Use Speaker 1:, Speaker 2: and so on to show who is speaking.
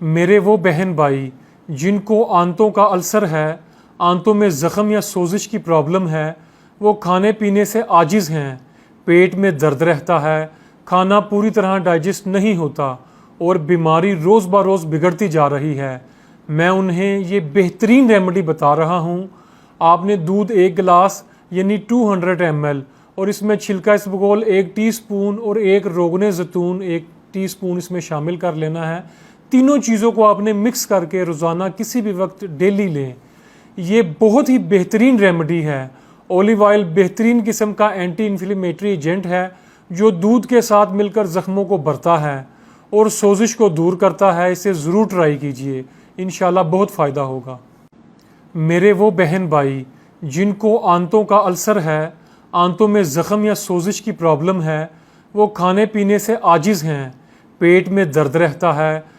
Speaker 1: मेरे वो बहन भाई जिनको आंतों का अल्सर है, आंतों में ज़ख़म या सोजिश की प्रॉब्लम है, वो खाने पीने से आजिज़ हैं, पेट में दर्द रहता है, खाना पूरी तरह डाइजेस्ट नहीं होता और बीमारी रोज़ ब रोज़ बिगड़ती जा रही है। मैं उन्हें ये बेहतरीन रेमेडी बता रहा हूँ। आपने दूध 1 गिलास यानी 200 ml और इसमें छिलका इसबगोल 1 टीस्पून और 1 रोगने ज़ैतून 1 टीस्पून इसमें शामिल कर लेना है। तीनों चीज़ों को आपने मिक्स करके रोज़ाना किसी भी वक्त डेली लें। ये बहुत ही बेहतरीन रेमेडी है। ऑलिव ऑयल बेहतरीन किस्म का एंटी इन्फ्लेमेटरी एजेंट है जो दूध के साथ मिलकर ज़ख्मों को भरता है और सोजिश को दूर करता है। इसे ज़रूर ट्राई कीजिए, इंशाल्लाह बहुत फ़ायदा होगा। मेरे वो बहन भाई जिनको आंतों का अल्सर है, आंतों में ज़ख़म या सोजिश की प्रॉब्लम है, वो खाने पीने से आजिज़ हैं, पेट में दर्द रहता है,